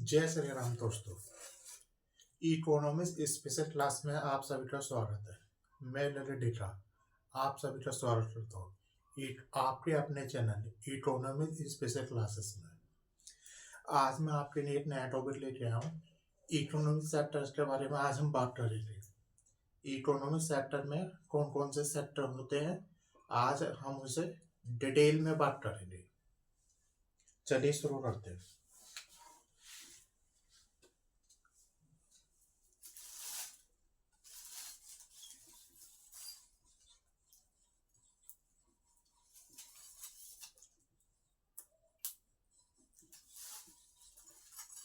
जय श्री राम दोस्तों। Economics special class में आप सभी का स्वागत है। मैं ललित डिग्रा आप सभी का स्वागत करता हूँ आपके अपने चैनल इकोनॉमिक्स स्पेशल क्लासेस में। आज मैं आपके लिए एक नया टॉपिक लेके आया हूँ। इकोनॉमिक सेक्टर्स के बारे में आज हम बात करेंगे। इकोनॉमिक सेक्टर में कौन कौन से सेक्टर होते हैं, आज हम उसे डिटेल में बात करेंगे। चलिए शुरू करते हैं।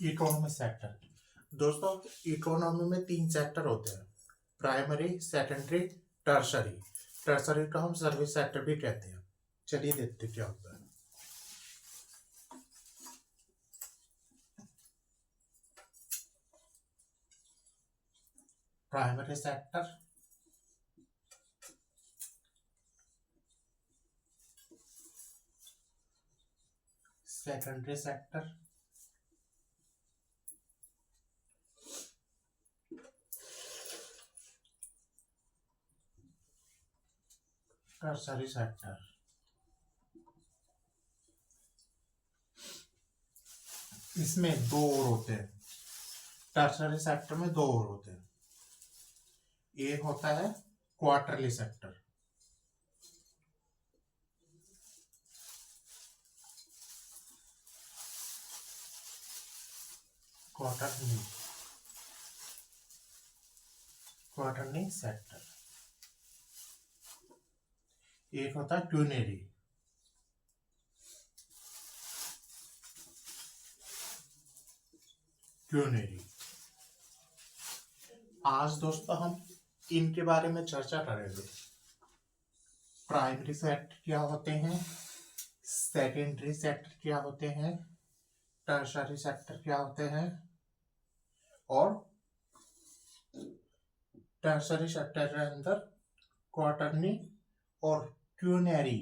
इकोनॉमिक सेक्टर दोस्तों, इकोनॉमी में 3 सेक्टर होते हैं, प्राइमरी, सेकेंडरी, टर्सरी। टर्सरी को हम सर्विस सेक्टर भी कहते हैं। चलिए देखते क्या होता है। Primary sector, secondary sector, tertiary sector. इसमें 2 और होते हैं। टर्सरी सेक्टर में 2 और होते हैं। एक होता है quarterly sector, quarterly quarterly sector. एक होता है क्यूनेरी। क्यूनेरी आज दोस्तों हम इनके बारे में चर्चा करेंगे। प्राइमरी सेक्टर क्या होते हैं, सेकेंडरी सेक्टर क्या होते हैं, टर्शरी सेक्टर क्या होते हैं, और टर्शरी सेक्टर के अंदर क्वार्टरली और क्यूनेरी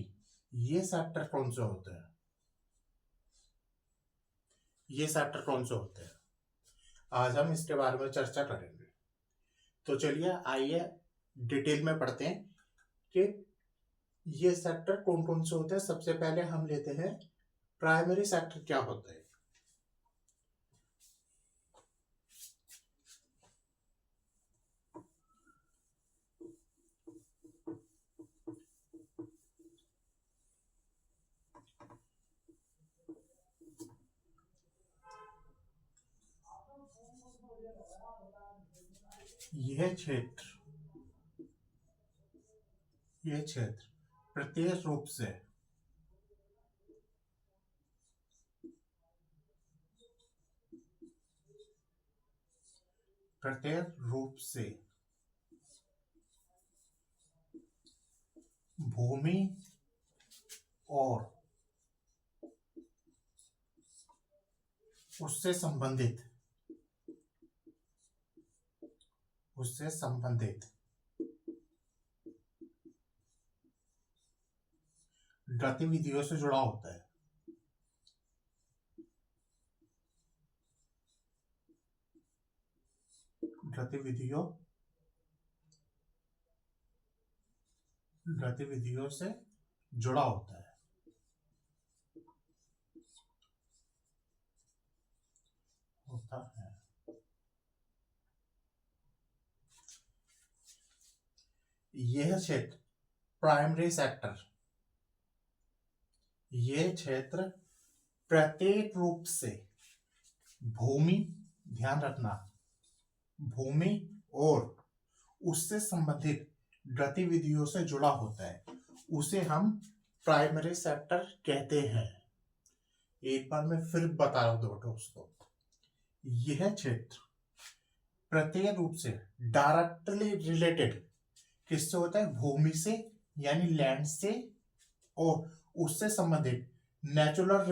ये सेक्टर कौन से होते हैं, ये सेक्टर कौन से होते हैं, आज हम इसके बारे में चर्चा करेंगे। तो चलिए आइए डिटेल में पढ़ते हैं कि ये सेक्टर कौन कौन से होते हैं। सबसे पहले हम लेते हैं प्राइमरी सेक्टर क्या होता है। यह क्षेत्र प्रत्येक रूप से भूमि और उससे संबंधित गतिविधियों से जुड़ा होता है। गतिविधियों से जुड़ा होता है। यह क्षेत्र प्राइमरी सेक्टर, यह क्षेत्र प्रत्येक रूप से भूमि, ध्यान रखना, भूमि और उससे संबंधित गतिविधियों से जुड़ा होता है, उसे हम प्राइमरी सेक्टर कहते हैं। एक बार मैं फिर बता रहा हूं दोस्तों, यह क्षेत्र प्रत्येक रूप से डायरेक्टली रिलेटेड किससे होता है, भूमि से यानी लैंड से, और उससे संबंधित नेचुरल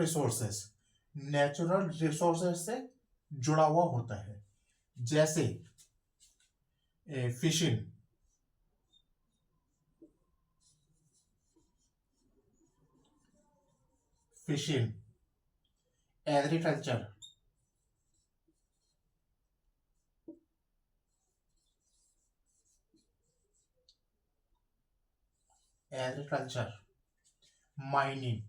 रिसोर्सेस से जुड़ा हुआ होता है। जैसे fishing, agriculture, agriculture, mining,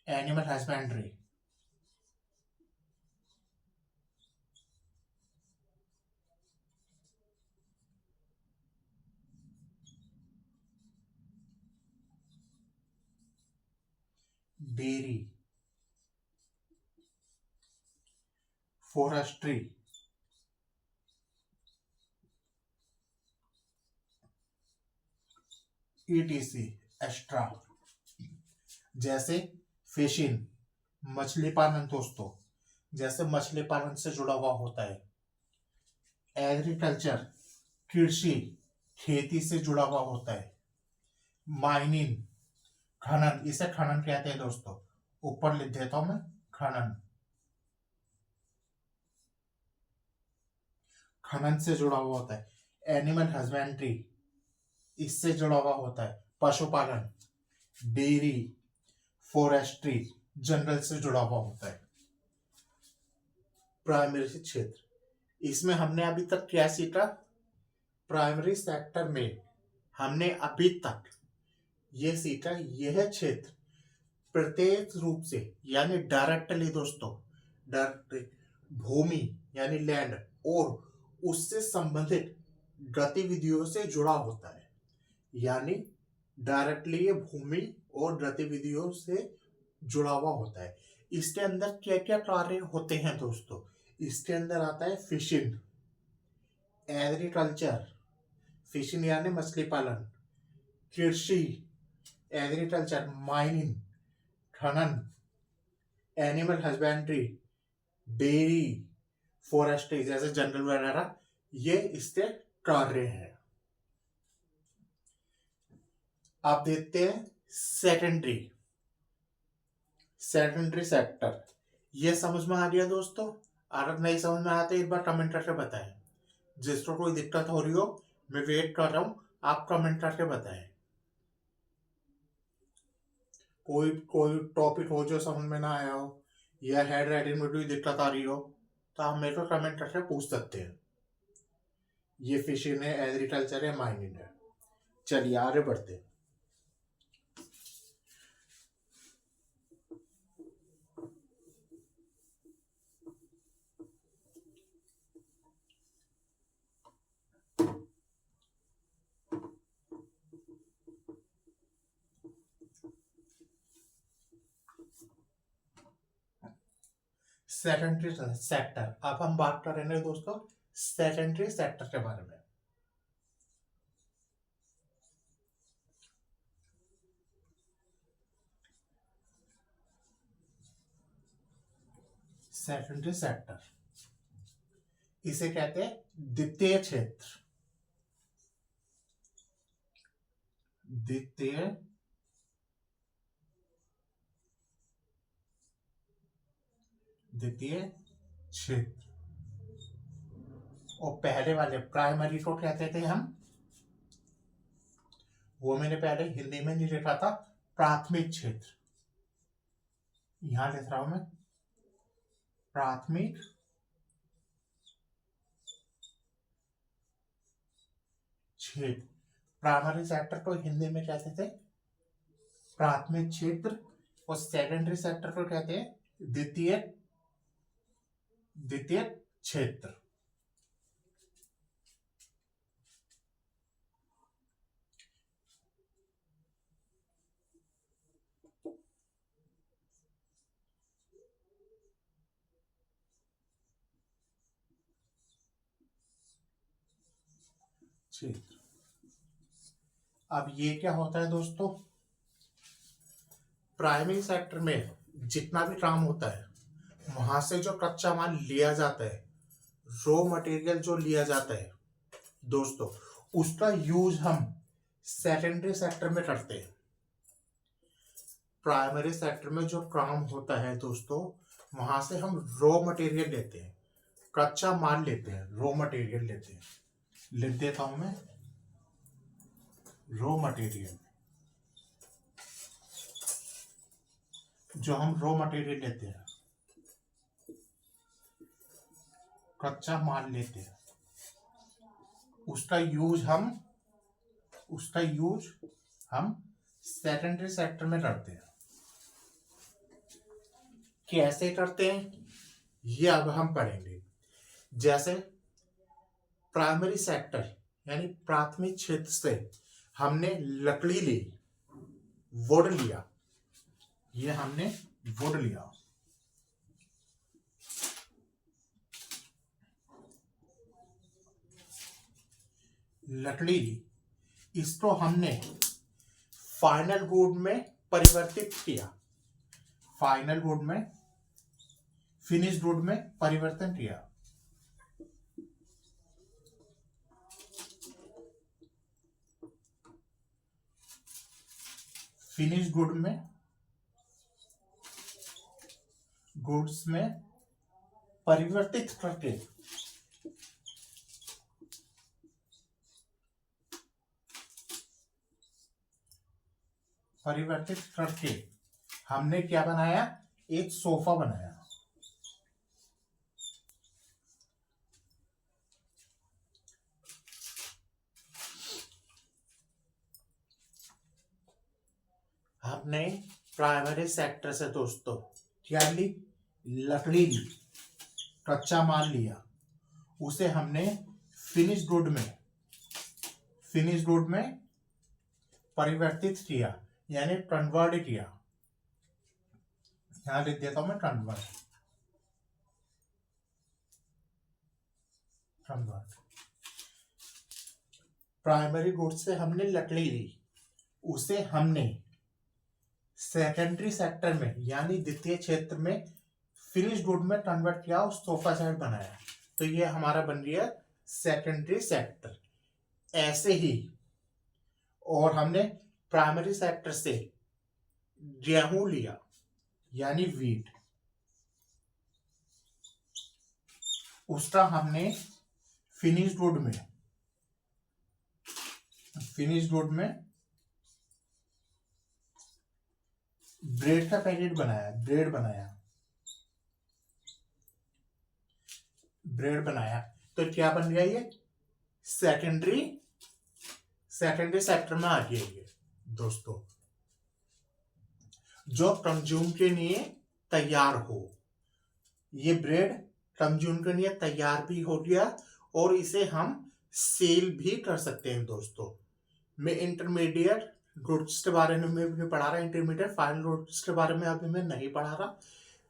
animal husbandry, dairy, forestry, etc, extra. जैसे फिशिंग, मछली पालन दोस्तों, जैसे मछली पालन से जुड़ा हुआ होता है। एग्रीकल्चर, कृषि, खेती से जुड़ा हुआ होता है। माइनिंग, खनन, इसे खनन कहते हैं दोस्तों, ऊपर लिख देता हूं मैं, खनन, खनन से जुड़ा हुआ होता है। एनिमल हस्बेंड्री, इससे जुड़ा हुआ होता है, पशुपालन। डेयरी, फॉरेस्ट्री, जंगल से जुड़ा हुआ होता है। प्राइमरी क्षेत्र, इसमें हमने अभी तक क्या सीखा? प्राइमरी सेक्टर में हमने अभी तक ये सीखा, यह क्षेत्र प्रत्यक्ष रूप से यानी डायरेक्टली दोस्तों, डायरेक्ट भूमि यानी लैंड और उससे संबंधित गतिविधियों से जुड़ा होता है। यानी डायरेक्टली ये भूमि और गतिविधियों से जुड़ा हुआ होता है। इसके अंदर क्या क्या कार्य होते हैं दोस्तों? इसके अंदर आता है फिशिंग, एग्रीकल्चर, फिशिंग यानी मछली पालन, कृषि, एग्रीकल्चर, माइनिंग, खनन, एनिमल हस्बेंड्री, डेयरी, फॉरेस्ट्री जैसे जंगल वगैरह, ये इसके कार्य हैं। आप देखते हैं सेकेंडरी, सेकेंडरी सेक्टर, ये समझ में आ गया दोस्तों? अगर नहीं समझ में आता एक बार कमेंट करके बताएं। जिसको कोई दिक्कत हो रही हो, मैं वेट कर रहा हूं, आप कमेंट करके बताएं। कोई कोई टॉपिक हो जो समझ में ना आया हो या हेड राइटिंग में कोई दिक्कत आ रही हो, तो आप मेरे को कमेंट करके पूछ सकते हैं। ये फिशिंग है, एग्रीकल्चर है, माइनिंग है। चलिए आगे बढ़ते हैं। सेकेंडरी सेक्टर, अब हम बात कर रहे हैं दोस्तों सेकेंडरी सेक्टर के बारे में। सेकेंडरी सेक्टर, इसे कहते हैं द्वितीय क्षेत्र, द्वितीय द्वितीय क्षेत्र। और पहले वाले प्राइमरी को कहते थे हम, वो मैंने पहले हिंदी में नहीं लिखा था, प्राथमिक क्षेत्र। यहां लिख रहा हूं मैं, प्राथमिक क्षेत्र। प्राइमरी सेक्टर को हिंदी में कहते थे प्राथमिक क्षेत्र, और सेकेंडरी सेक्टर को कहते हैं द्वितीय द्वितीय क्षेत्र। क्षेत्र, अब ये क्या होता है दोस्तों? प्राइमरी सेक्टर में जितना भी काम होता है, वहां से जो कच्चा माल लिया जाता है, रॉ मटेरियल जो लिया जाता है दोस्तों, उसका यूज हम सेकेंडरी सेक्टर में करते हैं। प्राइमरी सेक्टर में जो काम होता है दोस्तों, वहां से हम रॉ मटेरियल लेते हैं, कच्चा माल लेते हैं, रॉ मटेरियल लेते हैं। लिख देता हूं मैं, रॉ मटेरियल, जो हम रॉ मटेरियल लेते हैं, कच्चा माल लेते हैं, उसका यूज हम सेकेंडरी सेक्टर में करते हैं। कैसे करते हैं ये अब हम पढ़ेंगे। जैसे प्राइमरी सेक्टर यानी प्राथमिक क्षेत्र से हमने लकड़ी ली, वुड लिया, ये हमने वुड लिया, लकड़ी ली, इसको हमने फाइनल गुड में परिवर्तित किया, फाइनल गुड में, फिनिश गुड में परिवर्तन किया। फिनिश गुड में, गुड्स में परिवर्तित करके हमने क्या बनाया, एक सोफा बनाया। हमने प्राइमरी सेक्टर से दोस्तों क्या ली, लकड़ी ली, कच्चा माल लिया, उसे हमने फिनिश गुड में परिवर्तित किया यानी कन्वर्ट किया। यहां लिख देता हूं मैं कन्वर्ट। प्राइमरी गुड से हमने लकड़ी ली, उसे हमने सेकेंडरी सेक्टर में यानी द्वितीय क्षेत्र में फिनिश गुड में कन्वर्ट किया, उस सोफा सेट बनाया। तो ये हमारा बन गया सेकेंडरी सेक्टर। ऐसे ही और हमने प्राइमरी सेक्टर से गेहूं लिया यानी वीट, उसका हमने फिनिश गुड में ब्रेड का पैकेट बनाया, ब्रेड बनाया। तो क्या बन गया, ये सेकेंडरी सेक्टर में आ गया ये दोस्तों, जो कंज्यूम के लिए तैयार हो। ये ब्रेड कंज्यूम के लिए तैयार भी हो गया और इसे हम सेल भी कर सकते हैं दोस्तों। मैं इंटरमीडिएट गुड्स के बारे में भी पढ़ा रहा, इंटरमीडिएट फाइनल गुड्स के बारे में अभी मैं नहीं पढ़ा रहा।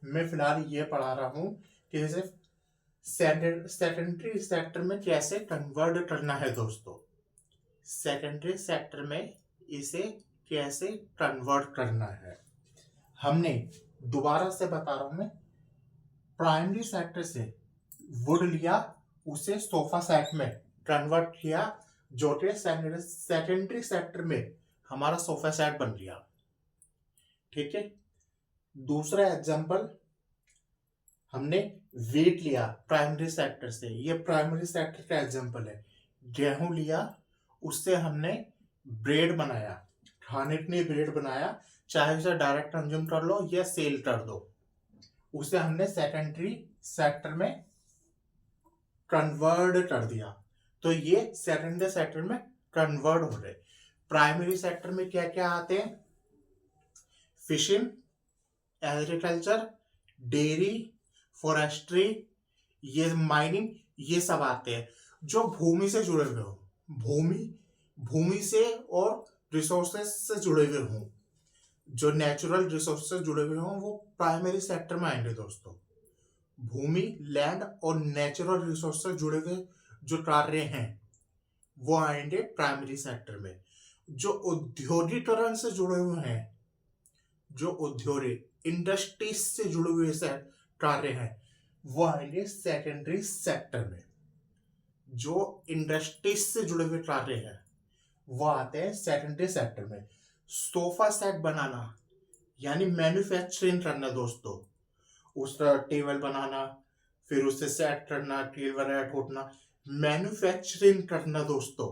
मैं फिलहाल ये पढ़ा रहा हूँ कि जैसे सेकेंडरी सेक्टर में कैसे कन्वर्ट करना है दोस्तों, सेकेंडरी सेक्टर में इसे कैसे कन्वर्ट करना है। हमने दोबारा से बता रहा हूं मैं, प्राइमरी सेक्टर से वुड लिया, उसे सोफा सेट में कन्वर्ट किया, जो कि सेकेंडरी सेक्टर में हमारा सोफा सेट बन गया। ठीक है। दूसरा एग्जांपल, हमने वेट लिया प्राइमरी सेक्टर से, ये प्राइमरी सेक्टर का एग्जांपल है। गेहूं लिया, उससे हमने ब्रेड बनाया, खाने के लिए ब्रेड बनाया, चाहे उसे डायरेक्ट कंज्यूम कर लो या सेल कर दो, उसे हमने सेकेंडरी सेक्टर में कन्वर्ट कर दिया। तो ये सेकेंडरी सेक्टर में कन्वर्ट हो रहे। प्राइमरी सेक्टर में क्या क्या आते हैं, फिशिंग, एग्रीकल्चर, डेयरी, फॉरेस्ट्री, ये माइनिंग, ये सब आते हैं जो भूमि से जुड़े हुए हो, भूमि से और रिसोर्सेस से जुड़े हुए हों, जो नेचुरल रिसोर्स से जुड़े हुए हों, वो प्राइमरी सेक्टर में आएंगे दोस्तों। भूमि, लैंड और नेचुरल रिसोर्स से जुड़े हुए जो कार्य हैं वो आएंगे प्राइमरी सेक्टर में। जो औद्योगिकरण से जुड़े हुए हैं, जो औद्योगिक इंडस्ट्रीज से जुड़े हुए कार्य हैं, वो आएंगे सेकेंडरी सेक्टर में। जो इंडस्ट्रीज से जुड़े हुए कार्य हैं वो आते हैं सेकेंडरी सेक्टर में। सोफा सेट बनाना यानी मैन्युफैक्चरिंग करना दोस्तों, उसका टेबल बनाना, फिर उसे सेट करना, टेबल ठोकना, मैन्युफैक्चरिंग करना दोस्तों,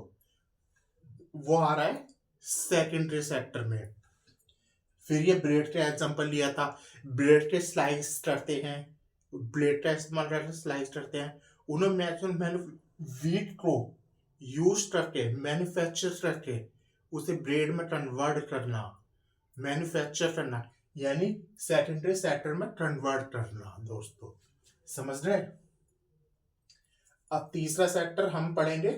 वो आ रहा है सेकेंडरी सेक्टर में। फिर ये ब्रेड का एग्जांपल लिया था, ब्रेड के स्लाइस करते हैं, ब्रेड का इस्तेमाल करके स्लाइस करते हैं। उन्होंने वीट को यूज करके, मैन्युफैक्चर करके उसे ब्रेड में कन्वर्ट करना, मैन्युफैक्चर करना, यानी सेकेंडरी सेक्टर में कन्वर्ट करना दोस्तों, समझ रहे हैं। अब तीसरा सेक्टर हम पढ़ेंगे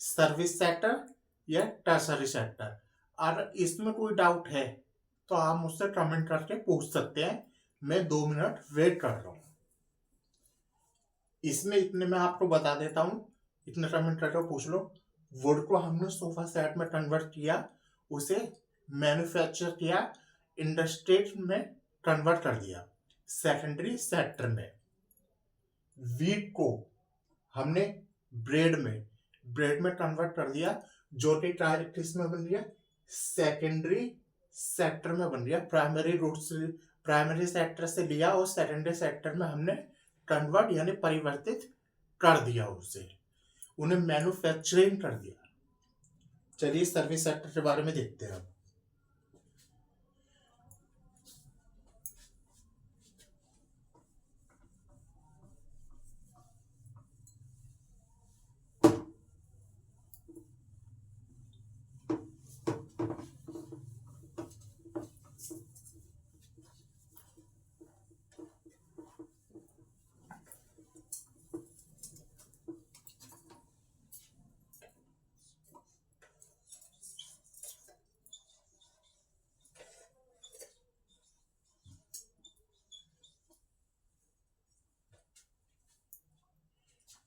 सर्विस सेक्टर या टर्सरी सेक्टर। अगर इसमें कोई डाउट है तो आप मुझसे कमेंट करके पूछ सकते हैं, मैं 2 मिनट वेट कर रहा हूं। इसमें इतने मैं आपको बता देता हूं, इतने कमेंट करके पूछ लो। वुड को हमने सोफा सेट में कन्वर्ट किया, उसे मैन्युफैक्चर किया, इंडस्ट्री में कन्वर्ट कर दिया सेकेंडरी सेक्टर में। वीट को हमने ब्रेड में कन्वर्ट कर दिया, जो कि किस में बन गया, सेकेंडरी सेक्टर में बन गया। प्राइमरी सेक्टर से लिया और सेकेंडरी सेक्टर में हमने कन्वर्ट यानी परिवर्तित कर दिया, उसे उन्हें मैन्युफैक्चरिंग कर दिया। चलिए सर्विस सेक्टर के बारे में देखते हैं।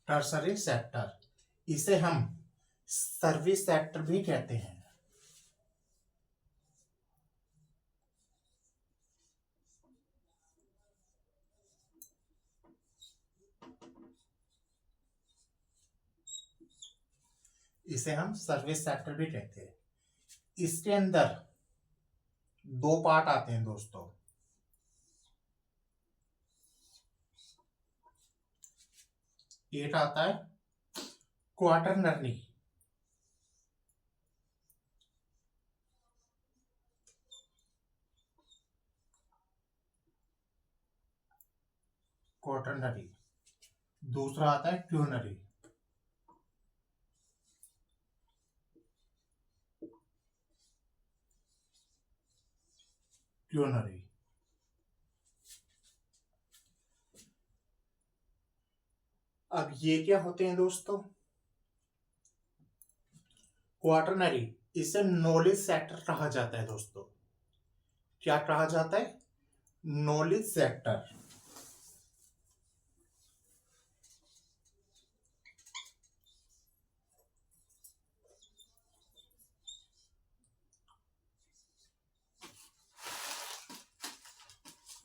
टर्सरी सेक्टर, इसे हम सर्विस सेक्टर भी कहते हैं। इसे हम सर्विस सेक्टर भी कहते हैं। इसके अंदर 2 पार्ट आते हैं दोस्तों। एक आता है क्वार्टरनरी, दूसरा आता है क्यूनरी। अब ये क्या होते हैं दोस्तों? क्वार्टरनरी, इसे नॉलेज सेक्टर कहा जाता है दोस्तों। क्या कहा जाता है? Knowledge sector.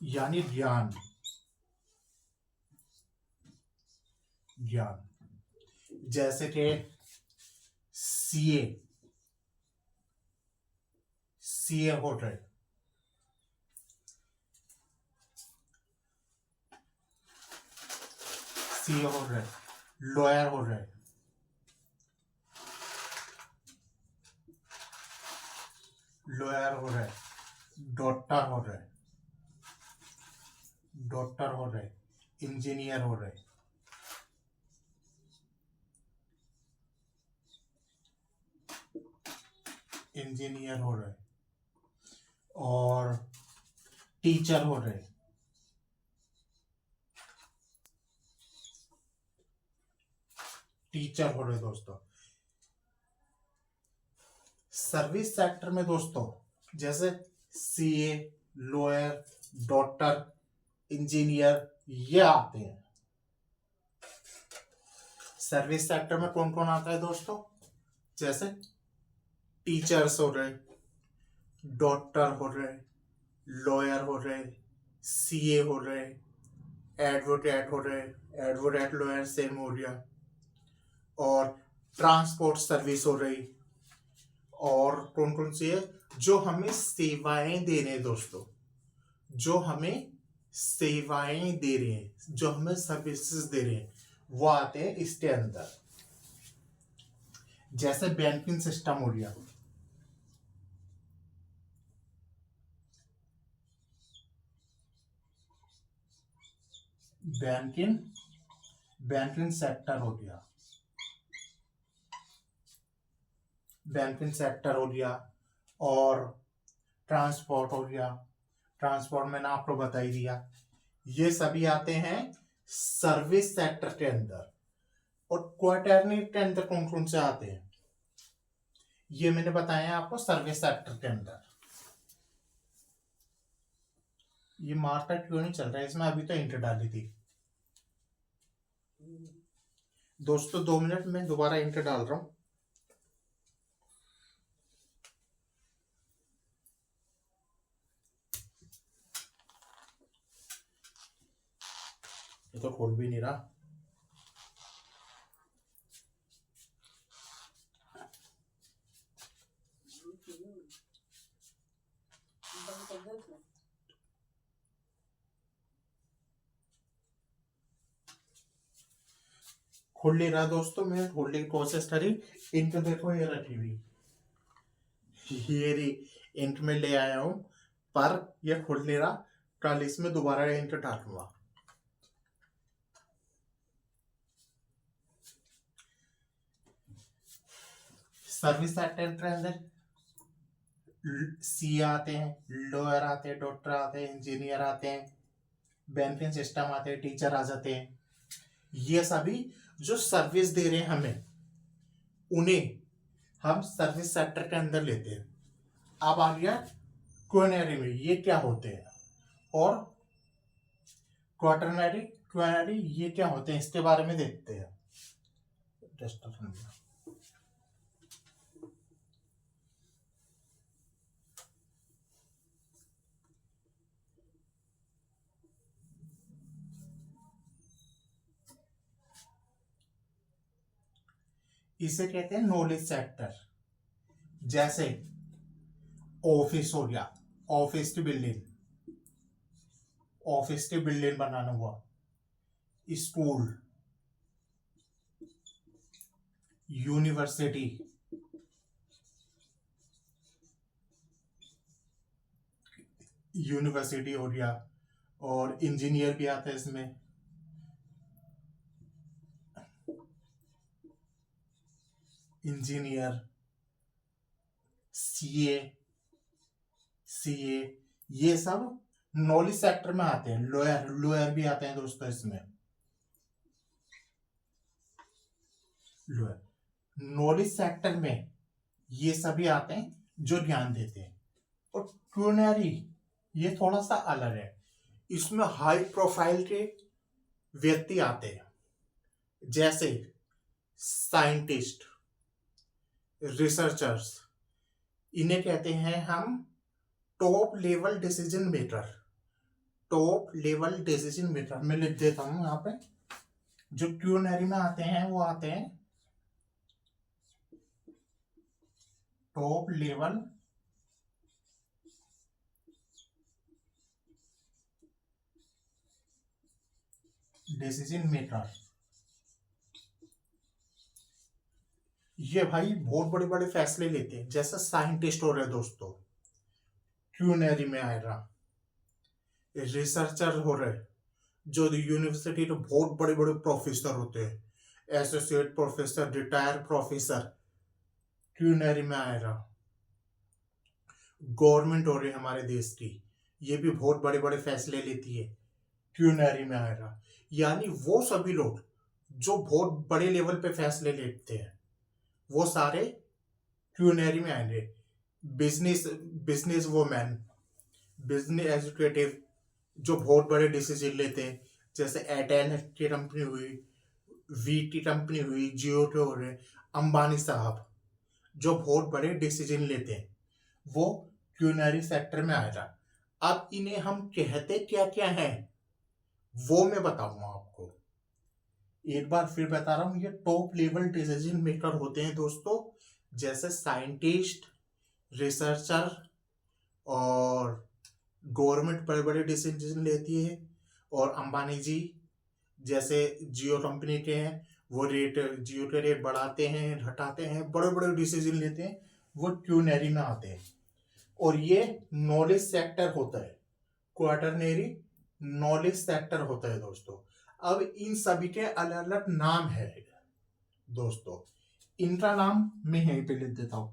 यानी ज्ञान, जैसे कि सीए हो रहे, लॉयर हो रहे, डॉक्टर हो रहे, इंजीनियर हो रहे, और टीचर हो रहे, दोस्तों। सर्विस सेक्टर में दोस्तों जैसे सीए, लॉयर, डॉक्टर, इंजीनियर ये आते हैं। सर्विस सेक्टर में कौन कौन आता है दोस्तों? जैसे टीचर्स हो रहे, डॉक्टर हो रहे, लॉयर हो रहे, सीए हो रहे, एडवोकेट लॉयर सेम हो गया, और ट्रांसपोर्ट सर्विस हो रही। और कौन कौन सी है? जो हमें सेवाएं दे रहे हैं दोस्तों, जो हमें सेवाएं दे रहे हैं, जो हमें सर्विसेज दे रहे हैं, वो आते हैं इसके अंदर। जैसे बैंकिंग सिस्टम हो गया, बैंकिंग सेक्टर हो गया, बैंकिंग सेक्टर हो गया, और ट्रांसपोर्ट हो गया, ट्रांसपोर्ट मैंने आपको बता ही दिया। ये सभी आते हैं सर्विस सेक्टर के अंदर। और क्वार्टरली के अंदर कौन कौन से आते हैं, ये मैंने बताया आपको सर्विस सेक्टर के अंदर। ये मार्केट क्यों नहीं चल रहा है इसमें, अभी तो इंटर डाली थी दोस्तों। 2 मिनट में दोबारा इंटर डाल रहा हूं। ये तो खोल भी नहीं रहा। खोल नहीं रहा दोस्तों, मैं खोलने की कोशिश करी। इंट देखो ये रखी हुई, ये इंट में ले आया हूं, पर ये खोल नहीं रहा। कल इसमें दोबारा इंट डालूंगा। सर्विस सेक्टर के अंदर सी आते हैं, लॉयर आते हैं, डॉक्टर आते हैं, इंजीनियर आते हैं, बैंकिंग सिस्टम आते हैं, टीचर आ जाते हैं। ये सभी जो सर्विस दे रहे हैं हमें, उन्हें हम सर्विस सेक्टर के अंदर लेते हैं। अब आ गया क्वेनरी में ये क्या होते हैं, और क्वाटरनरी क्वेनरी ये क्या होते हैं, इसके बारे में देखते हैं। इसे कहते हैं नॉलेज सेक्टर। जैसे ऑफिस हो गया, ऑफिस की बिल्डिंग, ऑफिस की बिल्डिंग बनाना हुआ, स्कूल, यूनिवर्सिटी, यूनिवर्सिटी हो गया, और इंजीनियर भी आता है इसमें, इंजीनियर, सीए, ये सब नॉलेज सेक्टर में आते हैं। लॉयर, लॉयर भी आते हैं दोस्तों इसमें। लॉयर नॉलेज सेक्टर में ये सभी आते हैं जो ध्यान देते हैं। और क्यूनरी ये थोड़ा सा अलग है, इसमें हाई प्रोफाइल के व्यक्ति आते हैं, जैसे साइंटिस्ट, रिसर्चर्स। इन्हें कहते हैं हम top level decision maker. Top level decision maker मैं लिख देता हूं यहाँ पे। जो क्यूनरी में आते हैं वो आते हैं टॉप लेवल डिसीजन मेकर। ये भाई बहुत बड़े बड़े फैसले लेते हैं, जैसे साइंटिस्ट हो रहे दोस्तों, क्यूनरी में आएगा। रिसर्चर हो रहे, जो यूनिवर्सिटी के बहुत बड़े बड़े प्रोफेसर होते हैं, associate professor, retire professor, quinary में आएगा। गवर्नमेंट हो रही है हमारे देश की, ये भी बहुत बड़े बड़े फैसले लेती है, क्यूनरी में आएगा। यानी वो सभी लोग जो बहुत बड़े लेवल पे फैसले लेते हैं, वो सारे क्यूनरी में आएंगे। Business business woman, business educative, जो बहुत बड़े डिसीजन लेते हैं, जैसे एयरटेल की कंपनी हुई, वी की कंपनी हुई, जियो के हो रहे, अंबानी साहब, जो बहुत बड़े डिसीजन लेते हैं, वो क्यूनरी सेक्टर में आएगा। अब इन्हें हम कहते क्या क्या है वो मैं बताऊंगा आपको। एक बार फिर बता रहा हूं, ये टॉप लेवल डिसीजन मेकर होते हैं दोस्तों, जैसे साइंटिस्ट, रिसर्चर, और गवर्नमेंट बड़े बड़े डिसीजन लेती है। और अंबानी जी जैसे जियो कंपनी के हैं, वो रेट, जियो के रेट बढ़ाते हैं, घटाते हैं, बड़े बड़े डिसीजन लेते हैं, वो क्यूनरी में आते हैं। और ये नॉलेज सेक्टर होता है, क्वार्टरनरी नॉलेज सेक्टर होता है दोस्तों। अब इन सभी के अलग अलग नाम है दोस्तों। इनका नाम मैं यहीं पे लिख देता हूं।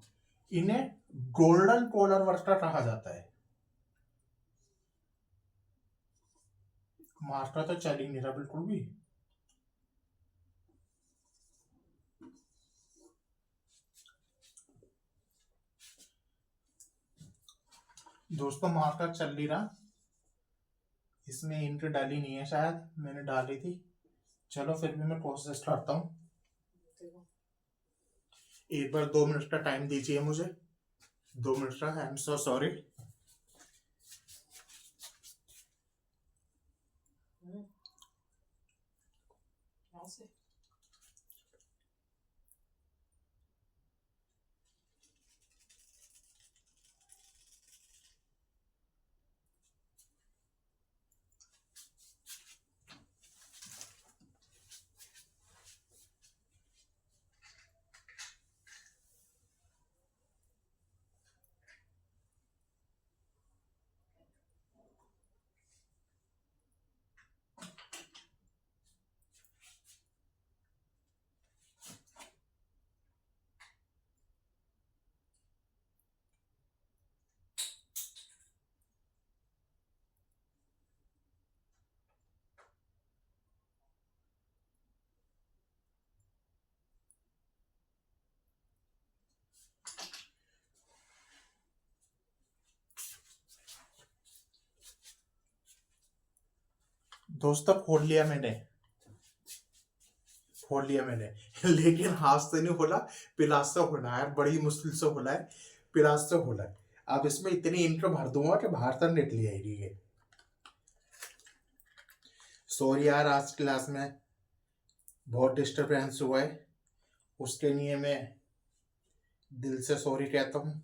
इन्हें गोल्डन पोलर वर्कर कहा जाता है। मार्कर तो चल ही नहीं रहा बिल्कुल भी। दोस्तों मार्कर चल नहीं रहा, इसमें इंक डाली नहीं है, शायद मैंने डाली थी। चलो फिर भी मैं कोशिश करता हूँ। एक बार 2 मिनट का टाइम दीजिए मुझे, 2 मिनट का। I am so sorry. दोस्तों खोल लिया मैंने, खोल लिया मैंने लेकिन हाथ से नहीं खोला, पिलास से खोला है, बड़ी मुश्किल से खोला है, पिलास से खोला है। अब इसमें इतनी इंक भर दूंगा कि बाहर तक निकली आएगी ये। सॉरी यार, आज क्लास में बहुत डिस्टरबेंस हुआ है, उसके लिए मैं दिल से सॉरी कहता हूँ।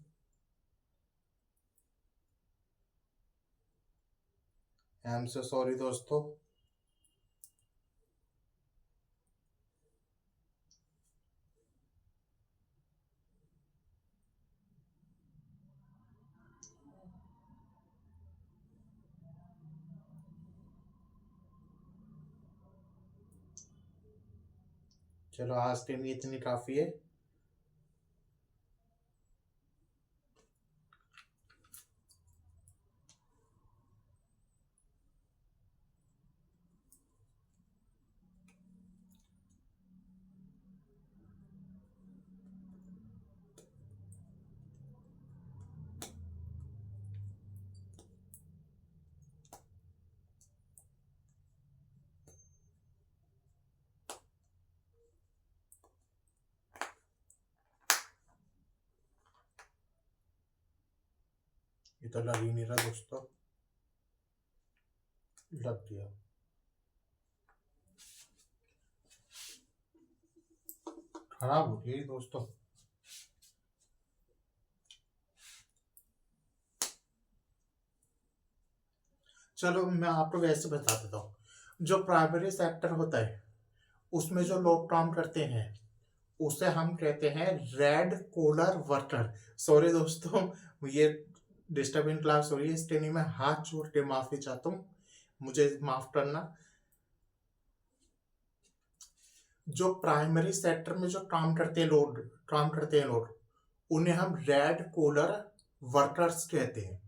आई एम सो सॉरी दोस्तों। चलो आज के लिए इतनी काफी है। ये तो लग ही नहीं रहा दोस्तों, लग गया। खराब हो गई दोस्तों। चलो मैं आपको वैसे बता देता हूँ। जो प्राइमरी सेक्टर होता है उसमें जो लोग काम करते हैं उसे हम कहते हैं रेड कॉलर वर्कर। सॉरी दोस्तों, ये डिस्टर्बिंग क्लास हो रही है, इसके लिए मैं हाथ जोड़ के माफी चाहता हूँ, मुझे माफ करना। जो प्राइमरी सेक्टर में जो काम करते हैं लोग उन्हें हम रेड कॉलर वर्कर्स कहते हैं,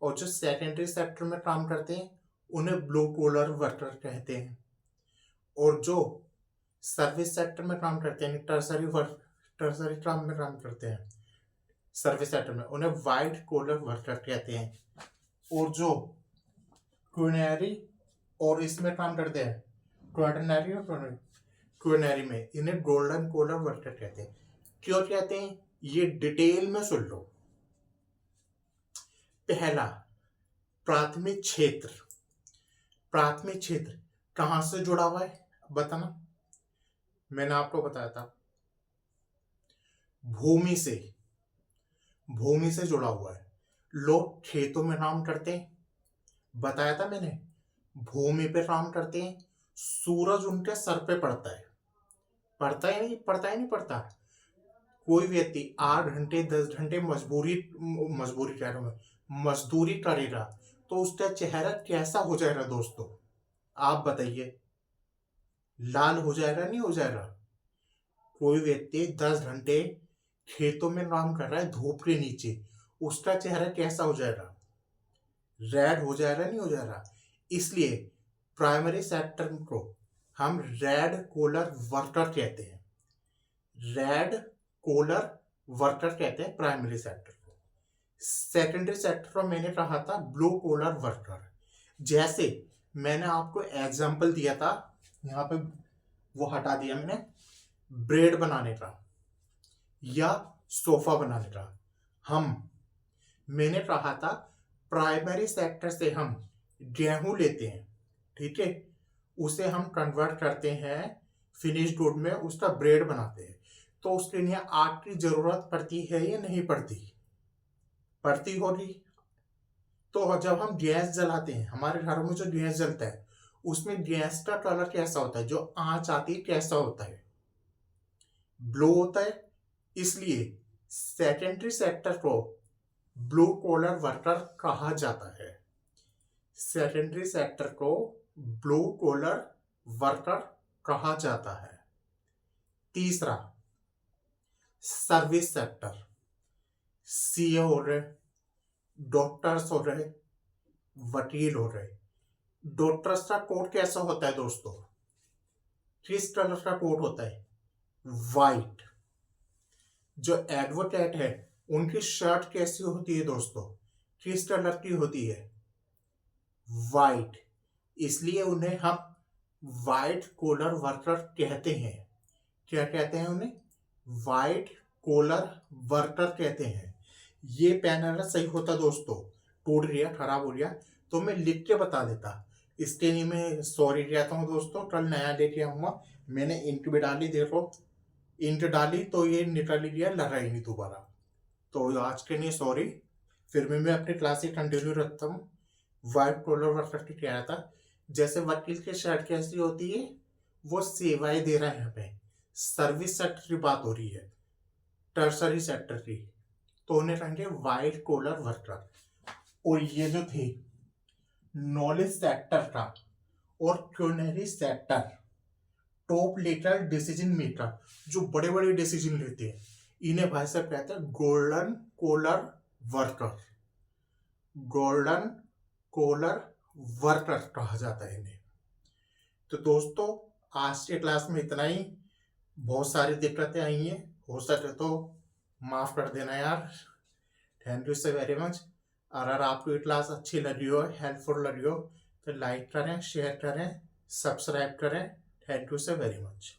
और जो सेकेंडरी सेक्टर में काम करते हैं उन्हें ब्लू कॉलर वर्कर कहते हैं, और जो सर्विस सेक्टर में काम करते हैं, टर्सरी काम में काम करते हैं सर्विस सेक्टर में, उन्हें वाइट कॉलर वर्कर कहते हैं। और जो क्विनरी और इसमें काम करते हैं, क्वाटरनरी और क्विनरी में, इन्हें गोल्डन कॉलर वर्कर कहते हैं। क्यों कहते हैं ये डिटेल में सुन लो। पहला, प्राथमिक क्षेत्र। प्राथमिक क्षेत्र कहां से जुड़ा हुआ है बताना। मैंने आपको बताया था भूमि से, भूमि से जुड़ा हुआ है। लोग खेतों में काम करते हैं, बताया था मैंने, भूमि पे काम करते हैं। सूरज उनके सर पे पड़ता है, पड़ता है नहीं, पड़ता है नहीं पड़ता। कोई व्यक्ति 8 घंटे 10 घंटे मजबूरी कह रहा हूं, मजदूरी करेगा तो उसका चेहरा कैसा हो जाएगा दोस्तों, आप बताइए। लाल हो जाएगा नहीं हो जाएगा। कोई व्यक्ति 10 घंटे खेतों में काम कर रहा है धूप के नीचे, उसका चेहरा कैसा हो जाएगा? रेड हो जाएगा, नहीं हो जाएगा? इसलिए प्राइमरी सेक्टर को हम रेड कॉलर वर्कर कहते हैं। रेड कॉलर वर्कर कहते हैं प्राइमरी सेक्टर को। सेकेंडरी सेक्टर को मैंने कहा था ब्लू कॉलर वर्कर। जैसे मैंने आपको एग्जांपल दिया था, यहाँ पे वो हटा दिया मैंने, ब्रेड बनाने का या सोफा बनाने का। मैंने कहा था प्राइमरी सेक्टर से हम गेहूं लेते हैं, ठीक है, उसे हम कन्वर्ट करते हैं फिनिश गुड में, उसका ब्रेड बनाते हैं। तो उसके लिए आग की जरूरत पड़ती है या नहीं पड़ती? पड़ती होगी। तो जब हम गैस जलाते हैं, हमारे घरों में जो गैस जलता है उसमें गैस का कलर कैसा होता है? जो आंच आती है कैसा होता है? ब्लू होता है। इसलिए सेकेंडरी सेक्टर को ब्लू कॉलर वर्कर कहा जाता है। सेकेंडरी सेक्टर को ब्लू कॉलर वर्कर कहा जाता है। तीसरा, सर्विस सेक्टर। सीए हो रहे, डॉक्टर्स हो रहे, वकील हो रहे। डॉक्टर्स का कोट कैसा होता है दोस्तों? किस कलर का कोट होता है? वाइट। जो एडवोकेट है उनकी शर्ट कैसी होती है दोस्तों? किस कलर की होती है? वाइट। इसलिए उन्हें हम वाइट कॉलर वर्कर कहते हैं। क्या कहते हैं उन्हें? वाइट कॉलर वर्कर कहते हैं। ये पेन अगर सही होता दोस्तों, टूट गया, खराब हो गया, तो मैं लिख के बता देता। इसके लिए मैं सॉरी कहता हूँ दोस्तों। कल नया लेके आऊंगा। मैंने इंक भी डाली, देखो इंक डाली तो ये निकल गया, लगा ही नहीं दोबारा। तो आज के लिए सॉरी। फिर भी मैं अपनी क्लास से कंटिन्यू रखता हूँ। वाइट कॉलर वर्कर की कह रहा था, जैसे वकील की शर्ट कैसी होती है, वो सेवाएं दे रहा है। यहाँ पे सर्विस सेक्टर की बात हो रही है, टर्सरी सेक्टर की, तो उन्हें कहेंगे वाइट कॉलर वर्कर। और ये जो थे नॉलेज सेक्टर का और quinary sector, top letter decision maker, जो बड़े बड़े डिसीजन लेते हैं, इन्हें भाई साहब कहते हैं golden collar worker. Golden collar worker कहा जाता है इन्हें। तो दोस्तों आज के क्लास में इतना ही। बहुत सारी दिक्कतें आई हैं, हो सके तो माफ कर देना यार। Thank you so very much. अगर आपको ये क्लास अच्छी लगी हो, हेल्पफुल लगी हो, तो लाइक करें, शेयर करें, सब्सक्राइब करें। Thank you so very much.